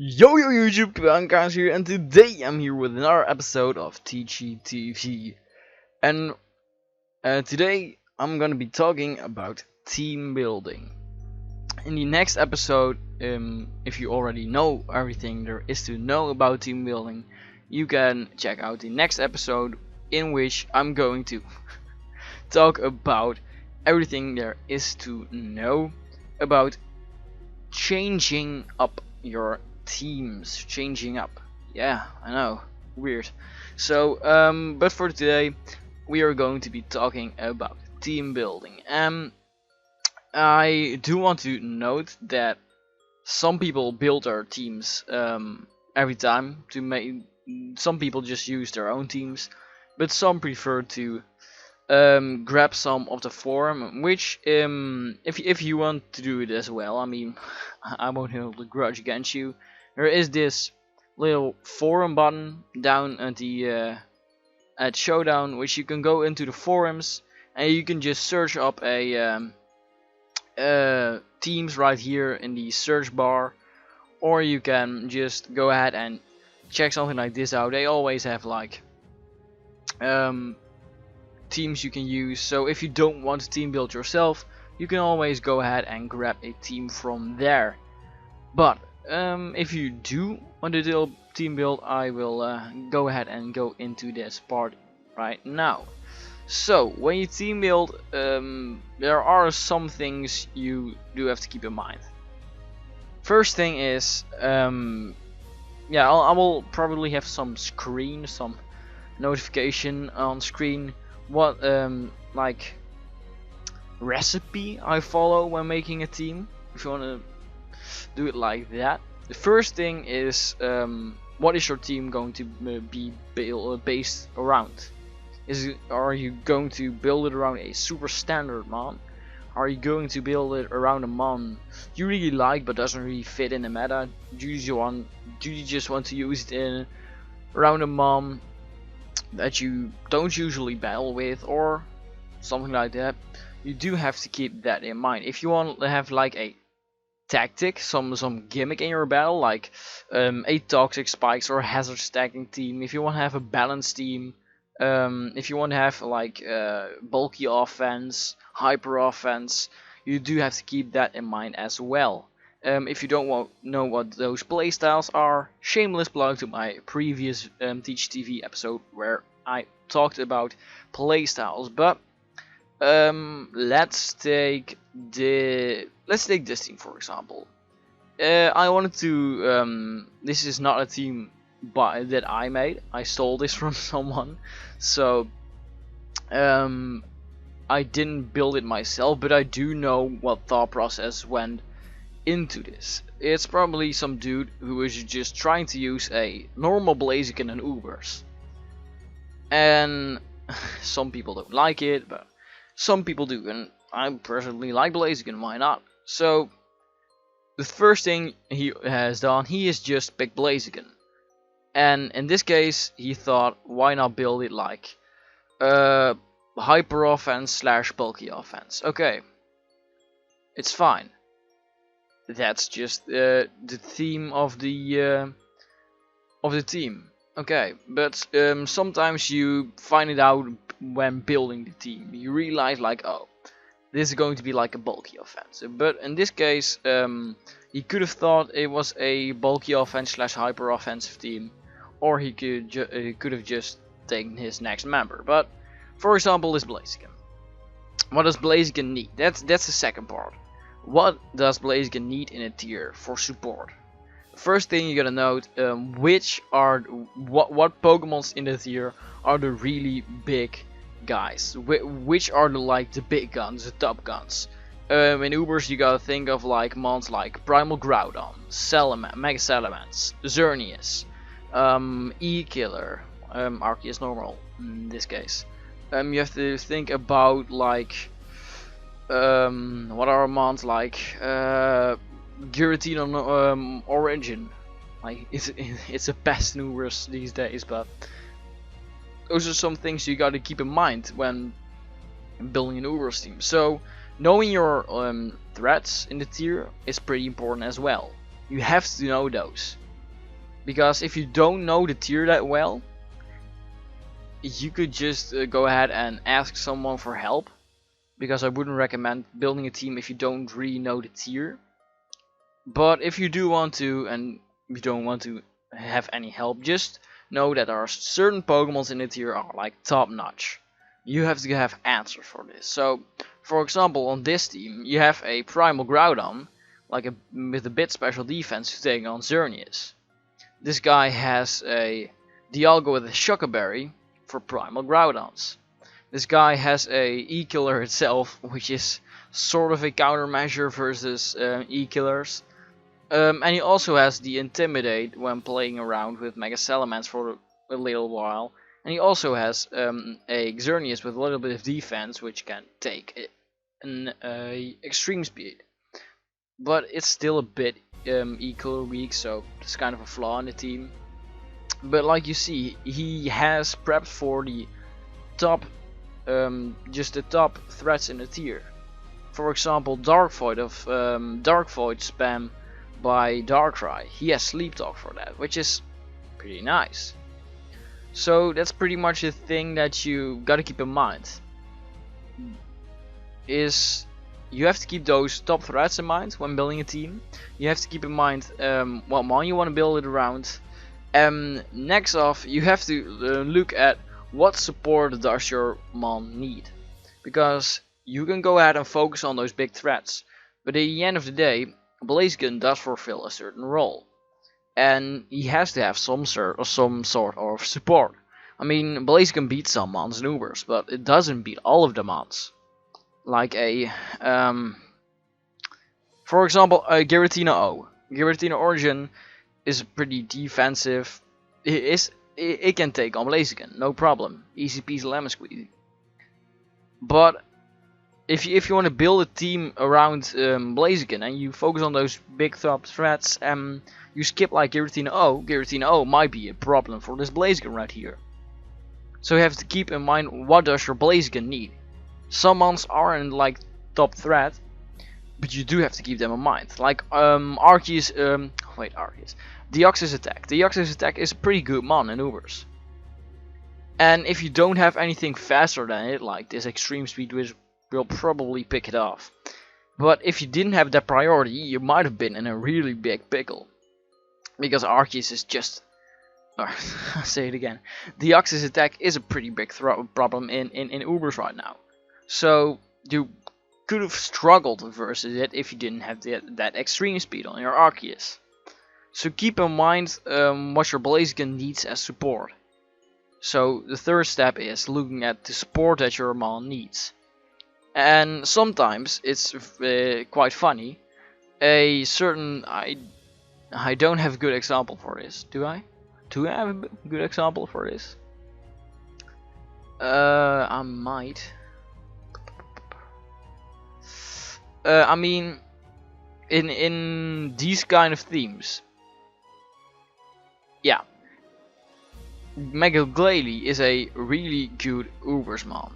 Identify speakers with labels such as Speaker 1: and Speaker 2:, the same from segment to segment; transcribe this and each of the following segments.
Speaker 1: Yo YouTube, Cobalion Council here, and today I'm here with another episode of Teachy TV. And today I'm gonna be talking about team building. In the next episode, if you already know everything there is to know about team building, you can check out the next episode in which I'm going to talk about everything there is to know about changing up your teams. Changing up, yeah, I know, weird. So but for today we are going to be talking about team building. I do want to note that some people build their teams every time to make. Some people just use their own teams, but some prefer to grab some of the forum, which if you want to do it as well, I mean, I won't hold a grudge against you. There is this little forum button down at the at Showdown, which you can go into the forums and you can just search up a teams right here in the search bar, or you can just go ahead and check something like this out. They always have like teams you can use, so if you don't want to team build yourself, you can always go ahead and grab a team from there. But if you do want to do team build, I will go ahead and go into this part right now. So when you team build, there are some things you do have to keep in mind. First thing is, yeah, I will probably have some notification on screen what like recipe I follow when making a team, if you want to do it like that. The first thing is, what is your team going to be based around? Are you going to build it around a super standard mon? Are you going to build it around a mon you really like but doesn't really fit in the meta? Do you just want to use it around a mon that you don't usually battle with, or something like that? You do have to keep that in mind. If you want to have like a tactic, some gimmick in your battle, like a toxic spikes or hazard stacking team, if you want to have a balanced team, if you want to have like bulky offense, hyper offense, you do have to keep that in mind as well. If you don't know what those playstyles are, shameless plug to my previous Teachy TV episode where I talked about playstyles. But let's take this team for example. I wanted to. This is not a team that I made. I stole this from someone, so I didn't build it myself, but I do know what thought process went into this. It's probably some dude who is just trying to use a normal Blaziken and Ubers, and some people don't like it, but some people do, and I personally like Blaziken, why not? So the first thing he has done, he has just picked Blaziken, and in this case he thought, why not build it like hyper offense / bulky offense. Okay, it's fine. That's just the theme of the team. Okay, but sometimes you find it out when building the team. You realize like, oh, this is going to be like a bulky offense. But in this case, he could have thought it was a bulky offense / hyper offensive team, or he could have just taken his next member. But for example, this Blaziken. What does Blaziken need? That's the second part. What does Blaziken need in a tier for support? First thing you gotta note, what Pokemons in the tier are the really big guys, which are the big guns, the top guns. In Ubers you gotta think of like mons like Primal Groudon, Mega Salamence, Xerneas, E-Killer, Arceus normal in this case. You have to think about like what are mons like Giratina on Origin. Like it's a pest in Ubers these days, but those are some things you gotta keep in mind when building an Ubers team. So knowing your threats in the tier is pretty important as well. You have to know those. because if you don't know the tier that well, you could just go ahead and ask someone for help, because I wouldn't recommend building a team if you don't really know the tier. But if you do want to, and you don't want to have any help, just know that there are certain Pokemons in the tier are like top notch. You have to have answers for this. So, for example, on this team, you have a Primal Groudon, with a bit special defense, to take on Xerneas. This guy has a Dialga with a Shocker Berry for Primal Groudons. This guy has a E-Killer itself, which is sort of a countermeasure versus E-Killers. And he also has the Intimidate when playing around with Mega Salamence for a little while. And he also has a Xerneas with a little bit of defense, which can take an extreme speed. But it's still a bit E-Killer weak, so it's kind of a flaw in the team. But like you see, he has prepped for the top, just the top threats in the tier. For example, Dark Void spam by Darkrai. He has Sleep Talk for that, which is pretty nice. So that's pretty much the thing that you gotta keep in mind. Is you have to keep those top threats in mind when building a team. You have to keep in mind what mon you want to build it around. Next off, you have to look at what support does your mon need, because you can go ahead and focus on those big threats, but at the end of the day, Blaziken does fulfill a certain role, and he has to have some sort of support. I mean, Blaziken beats some mons and Ubers, but it doesn't beat all of the mons. Like for example, Giratina O. Giratina Origin is pretty defensive. It can take on Blaziken, no problem. Easy peasy lemon squeezy. But if you want to build a team around Blaziken and you focus on those big top threats, you skip like Giratina O might be a problem for this Blaziken right here. So you have to keep in mind, what does your Blaziken need? Some mons aren't like top threat, but you do have to keep them in mind. Like Arceus, Deoxys Attack. Deoxys Attack is a pretty good mon in Ubers. And if you don't have anything faster than it, like this Extreme Speed, which will probably pick it off. But if you didn't have that priority, you might have been in a really big pickle. Because Arceus is just... I'll say it again. Deoxys Attack is a pretty big problem in Ubers right now. So you could have struggled versus it if you didn't have that extreme speed on your Arceus. So keep in mind what your Blaziken needs as support. So the third step is looking at the support that your mon needs. And sometimes it's quite funny. A certain... I don't have a good example for this, do I? Do I have a good example for this? I might. I mean, in these kind of themes, yeah, Mega Glalie is a really good Ubersmon.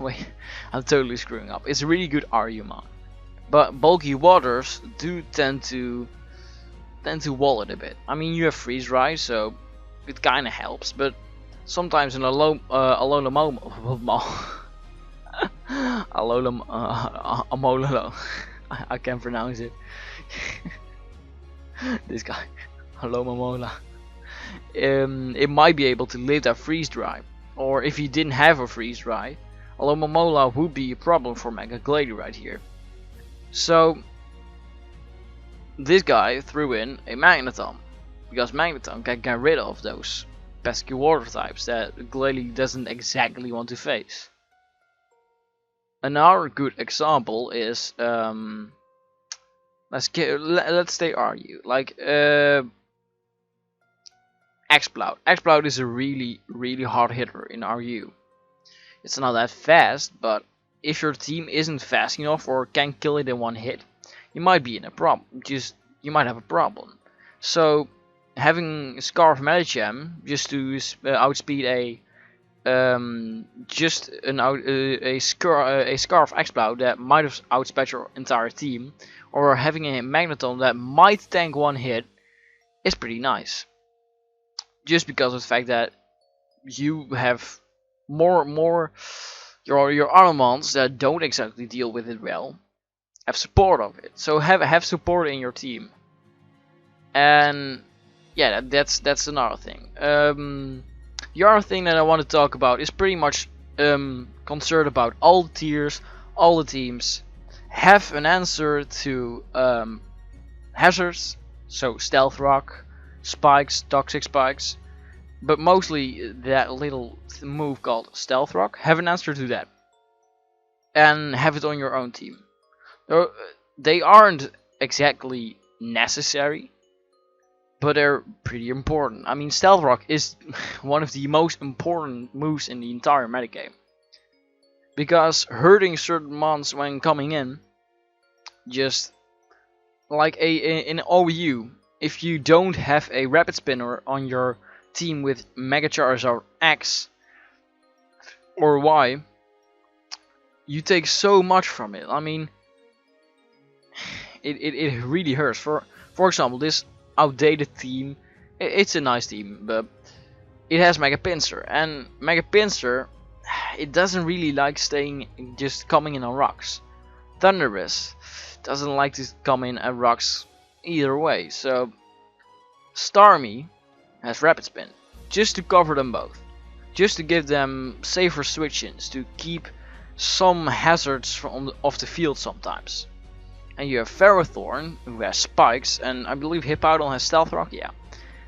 Speaker 1: Wait, I'm totally screwing up. It's a really good Arumon, but bulky waters do tend to wall it a bit. I mean, you have Freeze Rise, so it kind of helps, but sometimes in a Amololo. I can't pronounce it. This guy, Alomomola. It might be able to live that freeze dry, or if he didn't have a freeze dry, Alomomola would be a problem for Mega Glalie right here. So this guy threw in a Magneton, because Magneton can get rid of those pesky water types that Glalie doesn't exactly want to face. Another good example is let's stay RU, like Exploud. Exploud is a really hard hitter in RU. It's not that fast, but if your team isn't fast enough or can kill it in one hit, you might be in a problem. You might have a problem. So having Scarf Medicham just to outspeed a Scarf Exploud that might have outsped your entire team, or having a Magneton that might tank one hit, is pretty nice. Just because of the fact that you have more your other mons that don't exactly deal with it well have support of it. So have support in your team. And yeah, that's another thing. The other thing that I want to talk about is pretty much concerned about all the tiers, all the teams have an answer to hazards, so stealth rock, spikes, toxic spikes, but mostly that little move called stealth rock. Have an answer to that, and have it on your own team. They aren't exactly necessary, but they're pretty important. I mean, stealth rock is one of the most important moves in the entire metagame, because hurting certain mons when coming in, just like in OU, if you don't have a rapid spinner on your team with Mega Charizard X or Y, you take so much from it. I mean, it really hurts. For example, this outdated team, it's a nice team, but it has Mega Pinsir, and Mega Pinsir, it doesn't really like staying just coming in on rocks. Thunderous doesn't like to come in at rocks either way, so Starmie has Rapid Spin just to cover them both, just to give them safer switch-ins, to keep some hazards from off the field sometimes. And you have Ferrothorn, who has spikes, and I believe Hippowdon has Stealth Rock, yeah.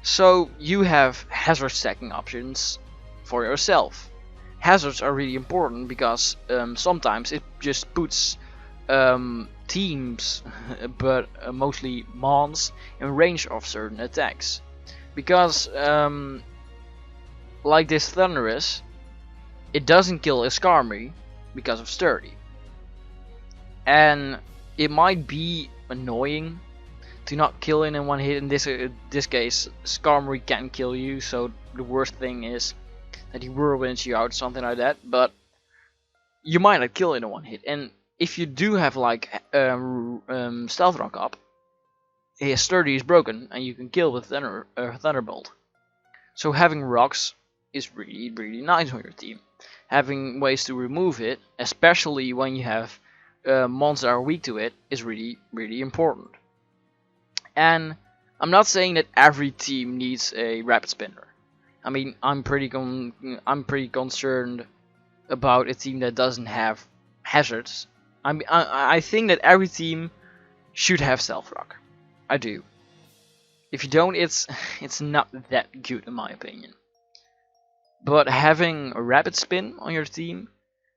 Speaker 1: So you have hazard stacking options for yourself. Hazards are really important because sometimes it just puts teams, but mostly mons, in range of certain attacks. Because like this Thunderous, it doesn't kill a Skarmory because of Sturdy. And it might be annoying to not kill in one hit. In this case, Skarmory can kill you, so the worst thing is that he whirlwinds you out, something like that. But you might not kill in one hit. And if you do have like Stealth Rock up, his Sturdy is broken and you can kill with Thunderbolt. So having rocks is really nice on your team. Having ways to remove it, especially when you have mons that are weak to it, is really important. And I'm not saying that every team needs a rapid spinner. I mean, I'm pretty concerned about a team that doesn't have hazards. I think that every team should have Stealth Rock. I do. If you don't, it's not that good in my opinion. But having a rapid spin on your team,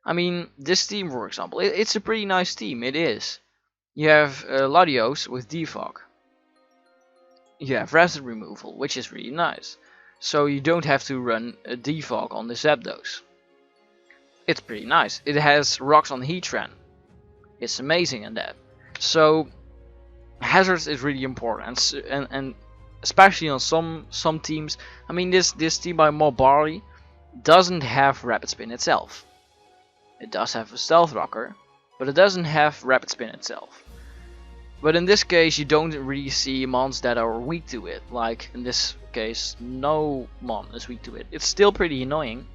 Speaker 1: I mean, this team, for example, it's a pretty nice team. It is. You have Latios with Defog. You have Resin Removal, which is really nice. So you don't have to run a Defog on the Zapdos. It's pretty nice. It has rocks on Heatran. It's amazing in that. So hazards is really important, and especially on some teams. I mean, this team by Mobari doesn't have Rapid Spin itself. It does have a Stealth Rocker, but it doesn't have Rapid Spin itself. But in this case, you don't really see mons that are weak to it. Like in this case, no mon is weak to it. It's still pretty annoying,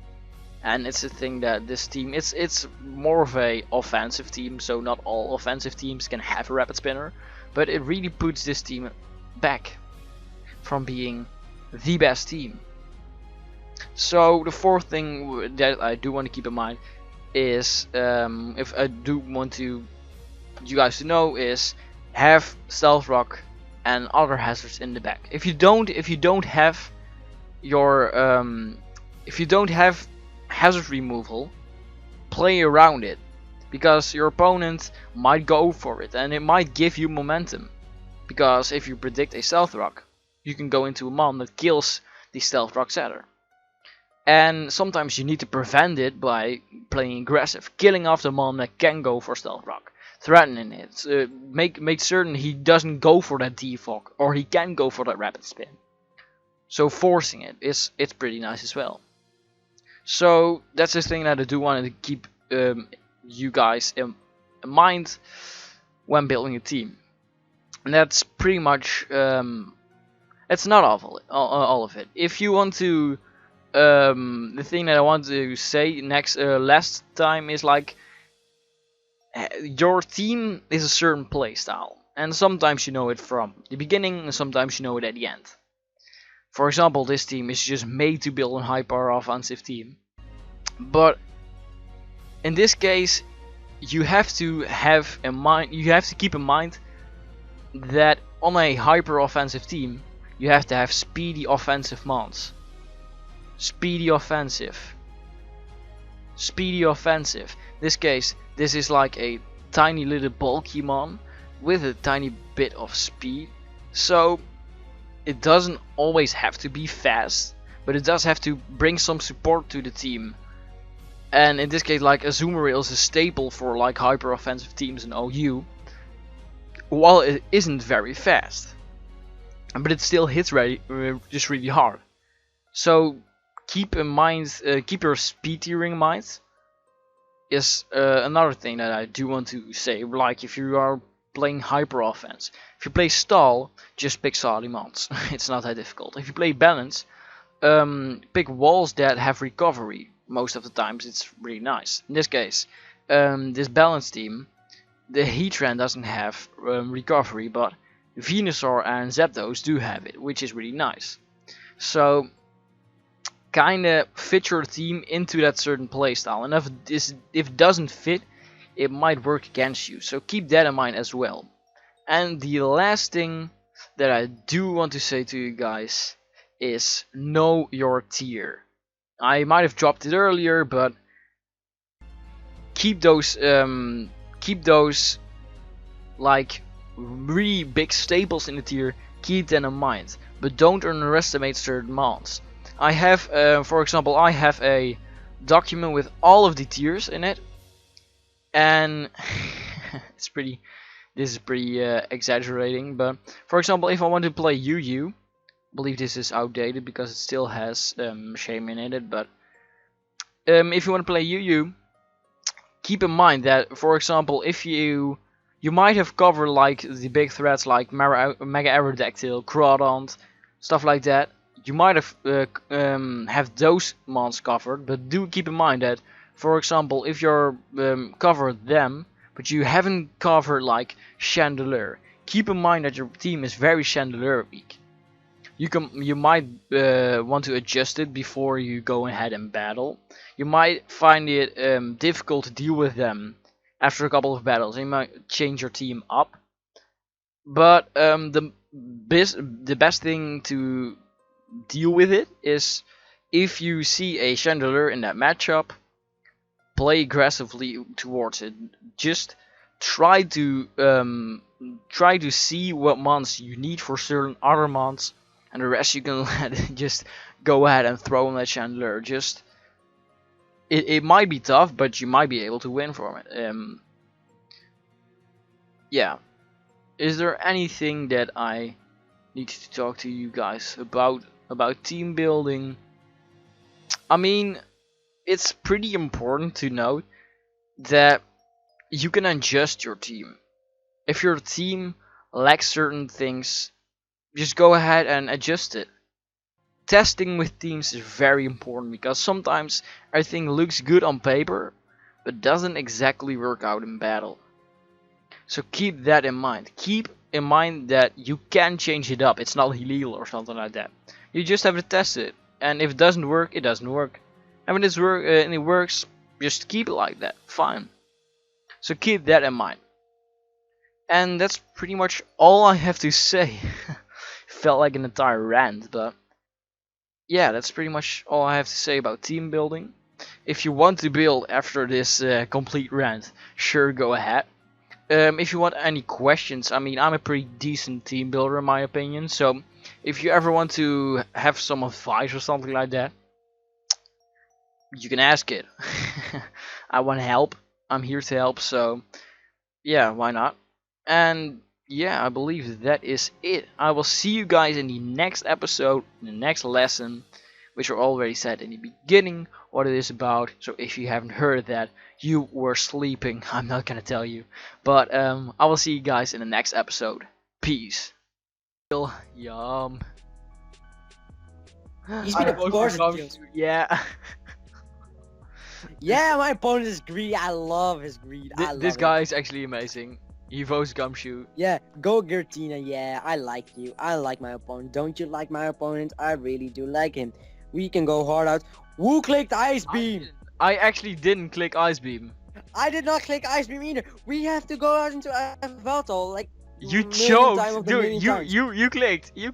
Speaker 1: and it's a thing that this team, it's more of a offensive team, so not all offensive teams can have a Rapid Spinner, but it really puts this team back from being the best team. So the fourth thing that I do want to keep in mind is, if I do want you guys to know, is have Stealth Rock and other hazards in the back. If you don't have your hazard removal, play around it, because your opponent might go for it and it might give you momentum. Because if you predict a Stealth Rock, you can go into a mon that kills the Stealth Rock setter. And sometimes you need to prevent it by playing aggressive, killing off the mon that can go for Stealth Rock, threatening it, make certain he doesn't go for that Defog, or he can go for that Rapid Spin. So forcing it it's pretty nice as well. So that's the thing that I do want to keep you guys in mind when building a team. And that's pretty much It's not all of it. If you want to, the thing that I want to say next, last time is like, your team is a certain playstyle, and sometimes you know it from the beginning, and sometimes you know it at the end. For example, this team is just made to build a high power offensive team, but in this case, you have to keep in mind that on a hyper offensive team, you have to have speedy offensive mons. Speedy offensive. Speedy offensive. In this case, this is like a tiny little bulky mon with a tiny bit of speed. So it doesn't always have to be fast, but it does have to bring some support to the team. And in this case, like Azumarill is a staple for like hyper offensive teams in OU, while it isn't very fast, but it still hits just really hard. So keep in mind, keep your speed tiering in mind. Is another thing that I do want to say. Like if you are playing hyper offense, if you play stall, just pick Salimans. It's not that difficult. If you play balance, pick walls that have recovery. Most of the times it's really nice. In this case, this balance team, the Heatran doesn't have recovery, but Venusaur and Zapdos do have it, which is really nice. So kinda fit your team into that certain playstyle, and if it doesn't fit, it might work against you. So keep that in mind as well. And the last thing that I do want to say to you guys is know your tier. I might have dropped it earlier, but keep those like really big staples in the tier. Keep them in mind, but don't underestimate certain mons. I have, for example, I have a document with all of the tiers in it, and this is pretty exaggerating. But for example, if I want to play UU, I believe this is outdated because it still has Shaman in it. But if you want to play UU, keep in mind that, for example, if you might have covered like the big threats like Mega Aerodactyl, Crawdont, stuff like that. You might have those mons covered, but do keep in mind that, for example, if you're covered them, but you haven't covered like Chandelure, keep in mind that your team is very Chandelure weak. You might want to adjust it before you go ahead and battle. You might find it difficult to deal with them after a couple of battles. You might change your team up, but the best thing to deal with it is, if you see a Chandelure in that matchup, play aggressively towards it. Just try to see what mons you need for certain other mons, and the rest you can just go ahead and throw on that Chandelure. Just it might be tough, but you might be able to win from it. Yeah. Is there anything that I need to talk to you guys about team building? I mean, it's pretty important to note that you can adjust your team. If your team lacks certain things, just go ahead and adjust it. Testing with teams is very important, because sometimes everything looks good on paper but doesn't exactly work out in battle. So keep that in mind. Keep in mind that you can change it up. It's not illegal or something like that. You just have to test it, and if it doesn't work, it doesn't work. And when it works, just keep it like that. Fine. So keep that in mind. And that's pretty much all I have to say. Felt like an entire rant, but yeah, that's pretty much all I have to say about team building. If you want to build after this complete rant, sure, go ahead. If you want any questions, I mean, I'm a pretty decent team builder in my opinion, so if you ever want to have some advice or something like that, you can ask it. I want help. I'm here to help, so yeah, why not? And yeah, I believe that is it. I will see you guys in the next episode, in the next lesson, which I already said in the beginning what it is about. So if you haven't heard that, you were sleeping. I'm not gonna tell you. But I will see you guys in the next episode. Peace. Yum.
Speaker 2: He's
Speaker 1: I
Speaker 2: been
Speaker 1: vote for
Speaker 2: course it
Speaker 1: Gumshoe,
Speaker 2: feels.
Speaker 1: yeah.
Speaker 2: Yeah, my opponent is greedy. I love his greed. I love
Speaker 1: This
Speaker 2: it.
Speaker 1: guy is actually amazing. He votes Gumshoe.
Speaker 2: Yeah, go Gertina. Yeah, I like you. I like my opponent. Don't you like my opponent? I really do like him. We can go hard out. Who clicked Ice Beam?
Speaker 1: I actually didn't click Ice Beam.
Speaker 2: I did not click Ice Beam either. We have to go out into a battle like
Speaker 1: You
Speaker 2: million time
Speaker 1: choked,
Speaker 2: of the
Speaker 1: dude.
Speaker 2: million times.
Speaker 1: You clicked. You clicked.